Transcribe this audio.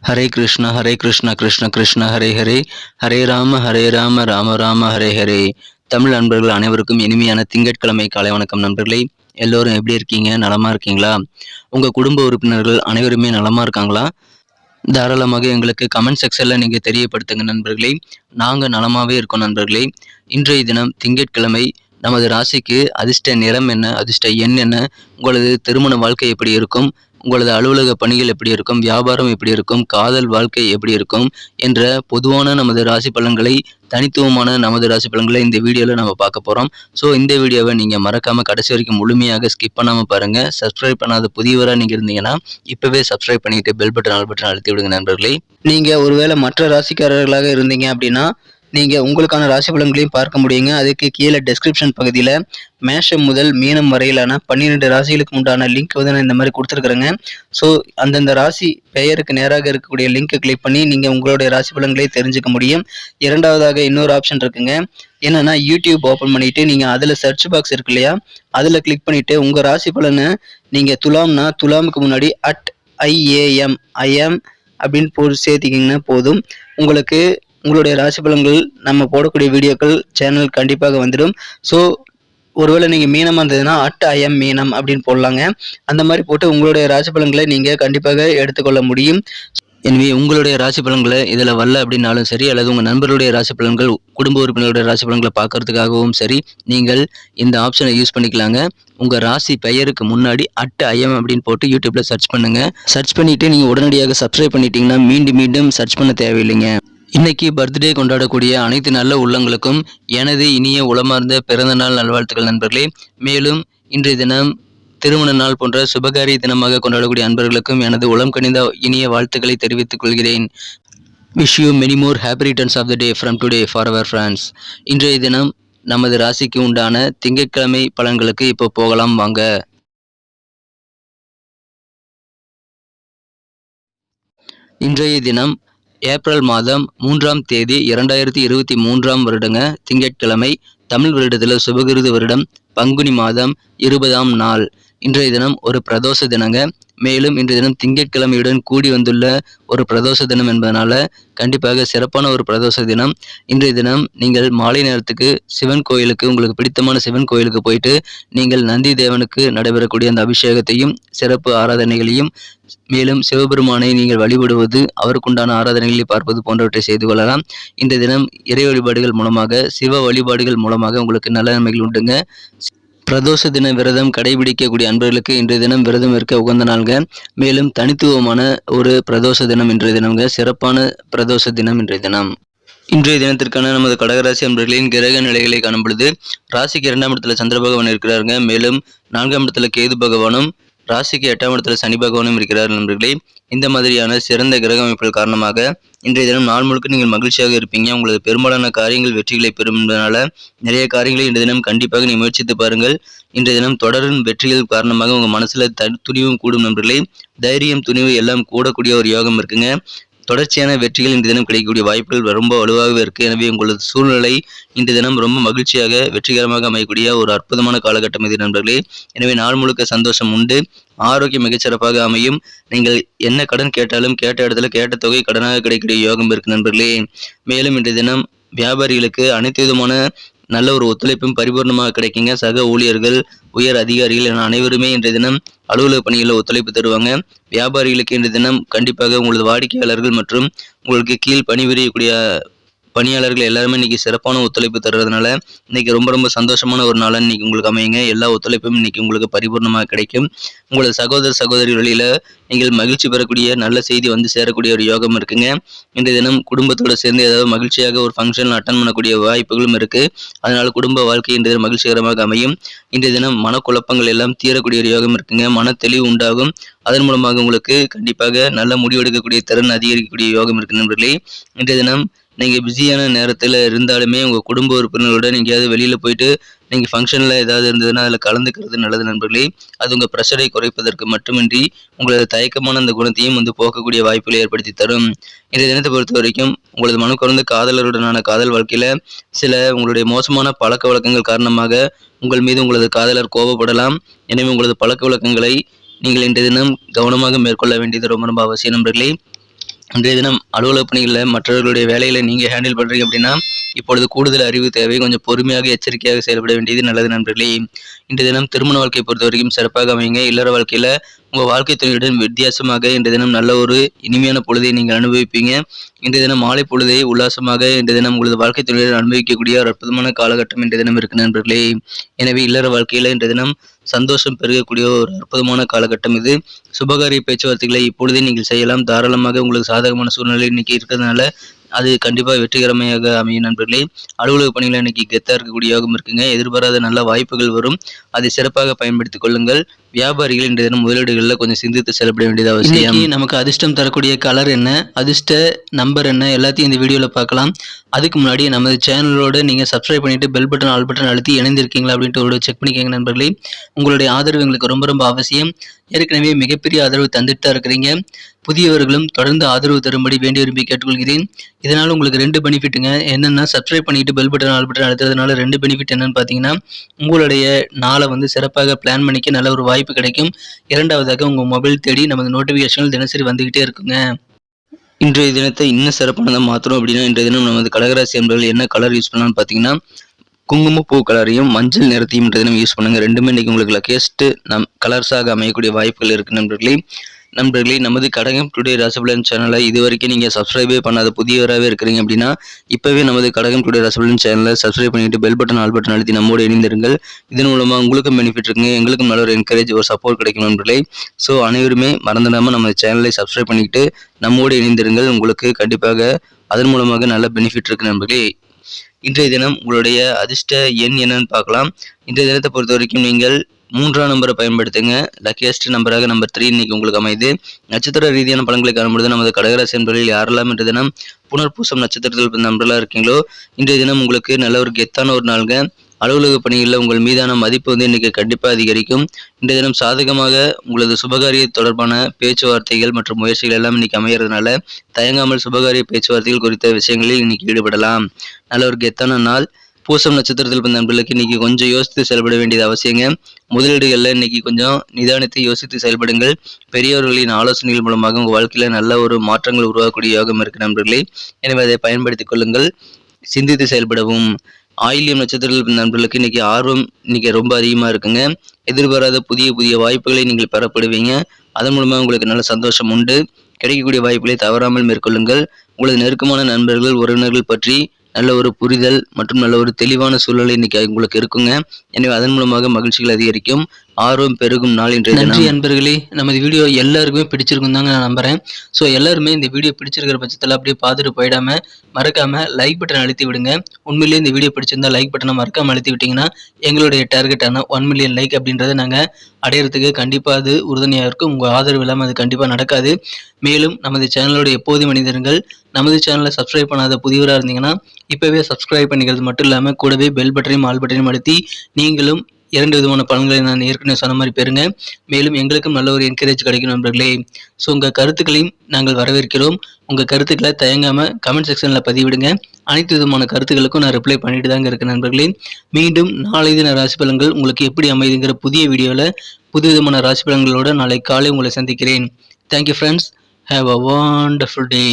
ஹரே கிருஷ்ணா கிருஷ்ண கிருஷ்ண ஹரே ஹரே, ஹரே ராம ராம ராம ஹரே ஹரே. தமிழ் நண்பர்கள் அனைவருக்கும் இனிமையான திங்கட்கிழமை காலை வணக்கம் நண்பர்களே. எல்லோரும் எப்படி இருக்கீங்க? நலமா இருக்கீங்களா? உங்கள் குடும்ப உறுப்பினர்கள் அனைவருமே நலமா இருக்காங்களா? தாராளமாக எங்களுக்கு கமெண்ட் செக்ஷனில் நீங்கள் தெரியப்படுத்துங்க நண்பர்களே. நாங்கள் நலமாகவே இருக்கோம் நண்பர்களே. இன்றைய தினம் திங்கட்கிழமை. நமது ராசிக்கு அதிர்ஷ்ட நிறம் என்ன, அதிர்ஷ்ட எண் என்ன, உங்களது திருமண வாழ்க்கை எப்படி இருக்கும், உங்களது அலுவலக பணிகள் எப்படி இருக்கும், வியாபாரம் எப்படி இருக்கும், காதல் வாழ்க்கை எப்படி இருக்கும் என்ற பொதுவான நமது ராசி பலன்களை, தனித்துவமான நமது ராசி பலன்களை இந்த வீடியோவில் நம்ம பார்க்க போகிறோம். ஸோ இந்த வீடியோவை நீங்கள் மறக்காமல் கடைசி வரைக்கும் முழுமையாக ஸ்கிப் பண்ணாமல் பாருங்கள். சப்ஸ்கிரைப் பண்ணாத புதியவராக நீங்கள் இருந்தீங்கன்னா இப்போவே சப்ஸ்கிரைப் பண்ணிவிட்டு பெல் பட்டன் ஆல் பட்டன் அழுத்தி விடுங்க நண்பர்களே. நீங்கள் ஒருவேளை மற்ற ராசிக்காரர்களாக இருந்தீங்க அப்படின்னா நீங்கள் உங்களுக்கான ராசி பலன்களையும் பார்க்க முடியுங்க. அதுக்கு கீழே டெஸ்கிரிப்ஷன் பகுதியில் மேஷம் முதல் மீனம் வரையிலான 12 ராசிகளுக்கு உண்டான லிங்க் வந்து நான் இந்த மாதிரி கொடுத்துருக்குறேங்க. ஸோ அந்தந்த ராசி பெயருக்கு நேராக இருக்கக்கூடிய லிங்க்கை கிளிக் பண்ணி நீங்கள் உங்களுடைய ராசி பலன்களை தெரிஞ்சுக்க முடியும். இரண்டாவதாக இன்னொரு ஆப்ஷன் இருக்குங்க. என்னன்னா யூடியூப் ஓப்பன் பண்ணிவிட்டு நீங்கள் அதில் சர்ச் பாக்ஸ் இருக்கு இல்லையா, அதில் கிளிக் பண்ணிவிட்டு உங்கள் ராசி பலனை நீங்கள் துலாம்னா துலாமுக்கு முன்னாடி @IAM அப்படின்னு போட்டு சேர்த்திக்கிங்கன்னா போதும். உங்களுக்கு உங்களுடைய ராசி பலன்கள் நம்ம போடக்கூடிய வீடியோக்கள் சேனல் கண்டிப்பாக வந்துடும். ஸோ ஒருவேளை நீங்கள் மீனமாக இருந்ததுன்னா @IM மீனம் அப்படின்னு போடலாங்க. அந்த மாதிரி போட்டு உங்களுடைய ராசி பலன்களை நீங்கள் கண்டிப்பாக எடுத்துக்கொள்ள முடியும். எனவே உங்களுடைய ராசி பலன்களை இதில் வரல அப்படின்னாலும் சரி, அல்லது உங்கள் நண்பர்களுடைய ராசி பலன்கள், குடும்ப உறுப்பினர்களுடைய ராசி பலன்களை பார்க்கறதுக்காகவும் சரி, நீங்கள் இந்த ஆப்ஷனை யூஸ் பண்ணிக்கலாங்க. உங்கள் ராசி பெயருக்கு முன்னாடி @IM அப்படின்னு போட்டு யூடியூப்பில் சர்ச் பண்ணுங்கள். சர்ச் பண்ணிவிட்டு நீங்கள் உடனடியாக சப்ஸ்கிரைப் பண்ணிட்டீங்கன்னா மீண்டும் சர்ச் பண்ண தேவையில்லைங்க. இன்னைக்கு பர்த்டே கொண்டாடக்கூடிய அனைத்து நல்ல உள்ளங்களுக்கும் எனது இனிய உளமார்ந்த பிறந்த நாள் நல்வாழ்த்துக்கள் நண்பர்களே. மேலும் இன்றைய தினம் திருமண நாள் போன்ற சுபகாரிய தினமாக கொண்டாடக்கூடிய அன்பர்களுக்கும் எனது உளம் கனிந்த இனிய வாழ்த்துக்களை தெரிவித்துக் கொள்கிறேன். Wish you many more happy returns of the day from today for our friends. இன்றைய தினம் நமது ராசிக்கு உண்டான திங்கட்கிழமை பலன்களுக்கு இப்போ போகலாம் வாங்க. இன்றைய தினம் ஏப்ரல் மாதம் 3ஆம் தேதி 2023ஆம் வருடங்க, திங்கட்கிழமை. தமிழ் வருடத்தில் சுபகிருது வருடம் பங்குனி மாதம் 20ஆம் நாள். இன்றைய தினம் ஒரு பிரதோஷ தினங்க. மேலும் இன்றைய தினம் திங்கட்கிழமையுடன் கூடி வந்துள்ள ஒரு பிரதோஷ தினம் என்பதனால கண்டிப்பாக சிறப்பான ஒரு பிரதோஷ தினம். இன்றைய தினம் நீங்கள் மாலை நேரத்துக்கு சிவன் கோயிலுக்கு, உங்களுக்கு பிடித்தமான சிவன் கோயிலுக்கு போயிட்டு நீங்கள் நந்தி தேவனுக்கு நடைபெறக்கூடிய அந்த அபிஷேகத்தையும் சிறப்பு ஆராதனைகளையும், மேலும் சிவபெருமானை நீங்கள் வழிபடுவது, அவருக்குண்டான ஆராதனைகளை பார்ப்பது போன்றவற்றை செய்து கொள்ளலாம். இன்றைய தினம் இறை வழிபாடுகள் மூலமாக, சிவ வழிபாடுகள் மூலமாக உங்களுக்கு நல்ல நன்மைகள் உண்டுங்க. பிரதோஷ தின விரதம் கடைபிடிக்கக்கூடிய அன்பர்களுக்கு இன்றைய தினம் விரதம் இருக்க உகந்த நாள்க. மேலும் தனித்துவமான ஒரு பிரதோஷ தினம் இன்றைய தினம்ங்க. சிறப்பான பிரதோஷ தினம் இன்றைய தினம். இன்றைய தினத்திற்கான நமது கடகராசி அன்பர்களின் கிரக நிலைகளை காணும் பொழுது ராசிக்கு 2ஆம் இடத்துல சந்திர பகவான் இருக்கிறாருங்க. மேலும் 4ஆம் இடத்துல கேது பகவானும், ராசிக்கு 8ஆம் இடத்துல சனி பகவானும் இருக்கிறார் நண்பர்களே. இந்த மாதிரியான சிறந்த கிரக அமைப்புகள் காரணமாக இன்றைய தினம் நாள் முழுக்க நீங்கள் மகிழ்ச்சியாக இருப்பீங்க. உங்களது பெரும்பாலான காரியங்கள் வெற்றிகளை பெறும் என்பதனால நிறைய காரியங்களை இன்றைய தினம் கண்டிப்பாக நீ முயற்சித்து பாருங்கள். இன்றைய தினம் தொடரும் வெற்றிகள் காரணமாக உங்கள் மனசுல துணிவும் கூடும் நண்பர்களே. தைரியம், துணிவு எல்லாம் கூடக்கூடிய ஒரு யோகம் இருக்குங்க. தொடர்ச்சியான வெற்றிகள் இன்றைய தினம் கிடைக்கக்கூடிய வாய்ப்புகள் ரொம்ப வலுவாகவே இருக்குது. எனவே உங்களது சூழ்நிலை இன்றைய தினம் ரொம்ப மகிழ்ச்சியாக வெற்றிகரமாக அமையக்கூடிய ஒரு அற்புதமான காலகட்டம் இது நண்பர்களே. எனவே நாள் முழுக்க சந்தோஷம் உண்டு. ஆரோக்கியம் மிகச்சிறப்பாக அமையும். நீங்கள் என்ன கடன் கேட்டாலும் கேட்ட இடத்துல கேட்ட தொகை கடனாக கிடைக்கக்கூடிய யோகம் இருக்கு நண்பர்களே. மேலும் இன்றைய தினம் வியாபாரிகளுக்கு அனைத்து விதமான நல்ல ஒரு ஒத்துழைப்பும் பரிபூர்ணமாக கிடைக்குங்க. சக ஊழியர்கள், உயர் அதிகாரிகள் என அனைவருமே இன்றைய தினம் அலுவலக பணிகளில் ஒத்துழைப்பு தருவாங்க. வியாபாரிகளுக்கு இன்றைய தினம் கண்டிப்பாக உங்களது வாடிக்கையாளர்கள் மற்றும் உங்களுக்கு கீழ் பணிபுரியக்கூடிய பணியாளர்கள் எல்லாருமே இன்னைக்கு சிறப்பான ஒத்துழைப்பு தர்றதுனால இன்னைக்கு ரொம்ப சந்தோஷமான ஒரு நாளாக இன்னைக்கு உங்களுக்கு அமையுங்க. எல்லா ஒத்துழைப்பும் இன்னைக்கு உங்களுக்கு பரிபூர்ணமாக கிடைக்கும். உங்களது சகோதரி வழியில நீங்கள் மகிழ்ச்சி பெறக்கூடிய நல்ல செய்தி வந்து சேரக்கூடிய ஒரு யோகம் இருக்குங்க. இன்றைய தினம் குடும்பத்தோடு சேர்ந்து ஏதாவது மகிழ்ச்சியாக ஒரு ஃபங்க்ஷன் அட்டன் பண்ணக்கூடிய வாய்ப்புகளும் இருக்கு. அதனால குடும்ப வாழ்க்கை இன்றைய தினம் மகிழ்ச்சிகரமாக அமையும். இன்றைய தினம் மனக்குழப்பங்கள் எல்லாம் தீரக்கூடிய ஒரு யோகம் இருக்குங்க. மன தெளிவு உண்டாகும். அதன் மூலமாக உங்களுக்கு கண்டிப்பாக நல்ல முடிவெடுக்கக்கூடிய திறன் அதிகரிக்கக்கூடிய யோகம் இருக்கு நண்பர்களே. இன்றைய தினம் நீங்கள் பிஸியான நேரத்தில் இருந்தாலுமே உங்கள் குடும்ப உறுப்பினர்களுடன் எங்கேயாவது வெளியில் போயிட்டு நீங்கள் ஃபங்க்ஷனில் ஏதாவது இருந்ததுன்னா அதில் கலந்துக்கிறது நல்லது நண்பர்களே. அது உங்கள் ப்ரெஷரை குறைப்பதற்கு மட்டுமின்றி உங்களது தயக்கமான அந்த குணத்தையும் வந்து போக்கக்கூடிய வாய்ப்புகளை ஏற்படுத்தி தரும். இன்றைய தினத்தை பொறுத்த வரைக்கும் உங்களது மனு குறைந்த காதலருடனான காதல் வாழ்க்கையில் சில உங்களுடைய மோசமான பழக்க வழக்கங்கள் காரணமாக உங்கள் மீது உங்களது காதலர் கோபப்படலாம். எனவே உங்களது பழக்க வழக்கங்களை நீங்கள் இன்றைய தினம் கவனமாக மேற்கொள்ள வேண்டியது ரொம்ப அவசியம் நண்பர்களே. இன்றைய தினம் அலுவலக பணிகளில் மற்றவர்களுடைய வேலைகளை நீங்கள் ஹேண்டில் பண்ணுறீங்க அப்படின்னா இப்பொழுது கூடுதல் அறிவு தேவை. கொஞ்சம் பொறுமையாக எச்சரிக்கையாக செயல்பட வேண்டியது நல்லது நண்பர்களே. இன்றைய தினம் திருமண வாழ்க்கையை பொறுத்த வரைக்கும் சிறப்பாக அமையுங்க. இல்லற வாழ்க்கையில் உங்கள் வாழ்க்கை துணையுடன் வித்தியாசமாக இன்றைய தினம் நல்ல ஒரு இனிமையான பொழுதை நீங்கள் அனுபவிப்பீங்க. இன்றைய தினம் மாலை பொழுதை உல்லாசமாக இன்றைய தினம் உங்களது வாழ்க்கை துணையுடன் அனுபவிக்கக்கூடிய ஒரு அற்புதமான காலகட்டம் இன்றைய தினம் இருக்கு நண்பர்களே. எனவே இல்லற வாழ்க்கையில் இன்றைய தினம் சந்தோஷம் பெருகக்கூடிய ஒரு அற்புதமான காலகட்டம் இது. சுபகாரிய பேச்சுவார்த்தைகளை இப்பொழுதே நீங்கள் செய்யலாம். தாராளமாக உங்களுக்கு சாதகமான சூழ்நிலை இன்னைக்கு இருக்கிறதுனால அது கண்டிப்பாக வெற்றிகரமாக அமையும் நண்பர்களே. அலுவலக பணிகள் இன்னைக்கு கெத்தாக இருக்கக்கூடியவாகவும் இருக்குங்க. எதிர்பாராத நல்ல வாய்ப்புகள் வரும். அதை சிறப்பாக பயன்படுத்திக் கொள்ளுங்கள். வியாபாரிகள் இன்றைய தினம் முதலீடுகளில் கொஞ்சம் சிந்தித்து செயல்பட வேண்டியது அவசியம். நமக்கு அதிர்ஷ்டம் தரக்கூடிய கலர் என்ன, அதிர்ஷ்ட நம்பர் என்ன, எல்லாத்தையும் இந்த வீடியோவில் பார்க்கலாம். அதுக்கு முன்னாடி நமது சேனலோடு நீங்கள் சப்ஸ்கிரைப் பண்ணிட்டு பெல் பட்டன் ஆல் பட்டன் அழுத்தி இணைந்திருக்கீங்களா அப்படின்ட்டு ஒரு செக் பண்ணிக்கோங்க நண்பர்களே. உங்களுடைய ஆதரவு எங்களுக்கு ரொம்ப ரொம்ப அவசியம். ஏற்கனவே மிகப்பெரிய ஆதரவு தந்துட்டு தான் இருக்கிறீங்க. புதியவர்களும் தொடர்ந்து ஆதரவு தரும்படி வேண்டி விரும்பி கேட்டுக்கொள்கிறேன். இதனால் உங்களுக்கு 2 பெனிஃபிட்டுங்க. என்னென்னா சப்ஸ்கிரைப் பண்ணிட்டு பெல் பட்டன் ஆல் பட்டன் அழுத்துறதுனால 2 பெனிஃபிட் என்னன்னு பார்த்தீங்கன்னா, உங்களுடைய நாளை சிறப்பாக பிளான் பண்ணிக்க நல்ல ஒரு வாய்ப்பு கிடைக்கும். இரண்டாவதாக உங்கள் மொபைல் தேடி நமது நோட்டிஃபிகேஷன்கள் தினசரி வந்துக்கிட்டே இருக்குங்க. இன்றைய தினத்தை இன்னும் சிறப்பானதாக மாற்றணும் அப்படின்னா இன்றைய தினம் நமது கடகராசி என்பவர்கள் என்ன கலர் யூஸ் பண்ணலாம்னு பார்த்தீங்கன்னா, குங்குமப்பூ கலரையும் மஞ்சள் நிறத்தையும் இன்றைய தினம் யூஸ் பண்ணுங்க. ரெண்டுமே இன்னைக்கு உங்களுக்கு லக்கியஸ்ட் கலர்ஸாக அமையக்கூடிய வாய்ப்புகள் இருக்கு நண்பர்களே. நமது கடகம் டுடே ராசிபலன் சேனலை இது வரைக்கும் நீங்கள் சப்ஸ்கிரைபே பண்ணாத புதியவராகவே இருக்கிறீங்க அப்படின்னா இப்போவே நமது கடகம் டுடே ராசிபலன் சேனலை சப்ஸ்கிரைப் பண்ணிட்டு பெல் பட்டன் ஆல் பட்டன் அழுத்தி நம்மோடு இணைந்திருங்கள். இதன் மூலமாக உங்களுக்கும் பெனிஃபிட் இருக்குங்க, எங்களுக்கும் நல்ல ஒரு என்கரேஜ் ஒரு சப்போர்ட் கிடைக்கும் நண்பர்களே. ஸோ அனைவருமே மறந்துடாமல் நம்ம சேனலை சப்ஸ்கிரைப் பண்ணிக்கிட்டு நம்மோடு இணைந்திருங்கள். உங்களுக்கு கண்டிப்பாக அதன் மூலமாக நல்ல பெனிஃபிட் இருக்கு நண்பர்களே. இன்றைய தினம் உங்களுடைய அதிர்ஷ்ட எண் என்னன்னு பார்க்கலாம். இன்றைய தினத்தை பொறுத்த வரைக்கும் நீங்கள் 3ஆம் நம்பரை பயன்படுத்துங்க. லக்கியஸ்ட் நம்பராக நம்பர் 3 இன்னைக்கு உங்களுக்கு அமைது. நட்சத்திர ரீதியான பலன்களை காணும்பொழுது நமது கடகராசி என்பவர்கள் யாரெல்லாம் இன்றைய தினம் புனர்பூசம் நட்சத்திரத்தில் நண்பர்களாக இருக்கீங்களோ இன்றைய தினம் உங்களுக்கு நல்ல ஒரு கெத்தான ஒரு நாளுங்க. அலுவலக பணிகளில் உங்கள் மீதான மதிப்பு இன்னைக்கு கண்டிப்பாக அதிகரிக்கும். இன்றைய தினம் சாதகமாக உங்களது சுபகாரிய தொடர்பான பேச்சுவார்த்தைகள் மற்றும் முயற்சிகள் எல்லாம் இன்னைக்கு அமையறதுனால தயங்காமல் சுபகாரிய பேச்சுவார்த்தைகள் குறித்த விஷயங்களில் இன்னைக்கு ஈடுபடலாம். நல்ல ஒரு கெத்தான நாள். பூசம் நட்சத்திரத்தில் பிறந்த நண்பர்களுக்கு இன்னைக்கு கொஞ்சம் யோசித்து செயல்பட வேண்டியது அவசியங்க. முதலீடுகளில் இன்னைக்கு கொஞ்சம் நிதானித்து யோசித்து செயல்படுங்கள். பெரியவர்களின் ஆலோசனைகள் மூலமாக உங்கள் வாழ்க்கையில் நல்ல ஒரு மாற்றங்கள் உருவாக்கக்கூடிய யோகம் இருக்கு நண்பர்களே. எனவே அதை பயன்படுத்திக் கொள்ளுங்கள். சிந்தித்து செயல்படவும். ஆயில்யம் நட்சத்திரத்தில் நண்பர்களுக்கு இன்னைக்கு ஆர்வம் இன்னைக்கு ரொம்ப அதிகமாக இருக்குங்க. எதிர்பாராத புதிய வாய்ப்புகளை நீங்கள் பெறப்படுவீங்க. அதன் மூலமாக உங்களுக்கு நல்ல சந்தோஷம் உண்டு. கிடைக்கக்கூடிய வாய்ப்புகளை தவறாமல் மேற்கொள்ளுங்கள். உங்களது நெருக்கமான நண்பர்கள் உறவினர்கள் பற்றி நல்ல ஒரு புரிதல் மற்றும் நல்ல ஒரு தெளிவான சூழ்நிலை இன்னைக்கு உங்களுக்கு இருக்குங்க. எனவே அதன் மூலமாக மகிழ்ச்சிகள் அதிகரிக்கும், ஆர்வம் பெருகும் நாள் இன்றைய தினம். நன்றி அன்பர்களே. நமது வீடியோ எல்லாருக்குமே பிடிச்சிருக்கும் தாங்க நான் நம்புறேன். ஸோ எல்லாருமே இந்த வீடியோ பிடிச்சிருக்கிற பட்சத்தில் அப்படியே பார்த்துட்டு போயிடாம மறக்காம லைக் பட்டன் அழுத்தி விடுங்க. உண்மையிலேயே இந்த வீடியோ பிடிச்சிருந்தா லைக் பட்டனை மறக்காம அழுத்தி விட்டீங்கன்னா எங்களுடைய டார்கெட்டான 1 மில்லியன் லைக் அப்படின்றத நாங்கள் அடையிறதுக்கு கண்டிப்பாக அது உறுதுணையாக இருக்கும். உங்கள் ஆதரவு இல்லாமல் அது கண்டிப்பாக நடக்காது. மேலும் நமது சேனலோட எப்போதும் மனிதர்கள் நமது சேனலை சப்ஸ்கிரைப் பண்ணாத புதியவராக இருந்தீங்கன்னா இப்போவே சப்ஸ்கிரைப் பண்ணிக்கிறது மட்டும் இல்லாமல் கூடவே பெல் பட்டனையும் ஆல் பட்டனையும் அழுத்தி நீங்களும் 2 விதமான பலன்களை நான் ஏற்கனவே சொன்ன மாதிரி பெறுங்க. மேலும் எங்களுக்கும் நல்ல ஒரு என்கரேஜ் கிடைக்கும் நண்பர்களே. ஸோ உங்கள் கருத்துக்களையும் நாங்கள் வரவேற்கிறோம். உங்கள் கருத்துக்களை தயங்காமல் கமெண்ட் செக்ஷனில் பதிவிடுங்க. அனைத்து விதமான கருத்துக்களுக்கும் நான் ரிப்ளை பண்ணிட்டு தாங்க இருக்கேன் நண்பர்களே. மீண்டும் நாளை தின ராசி பலன்கள் உங்களுக்கு எப்படி அமைதுங்கிற புதிய வீடியோவில் புது விதமான ராசி பலன்களோடு நாளை காலை உங்களை சந்திக்கிறேன். Thank you friends. Have a wonderful day.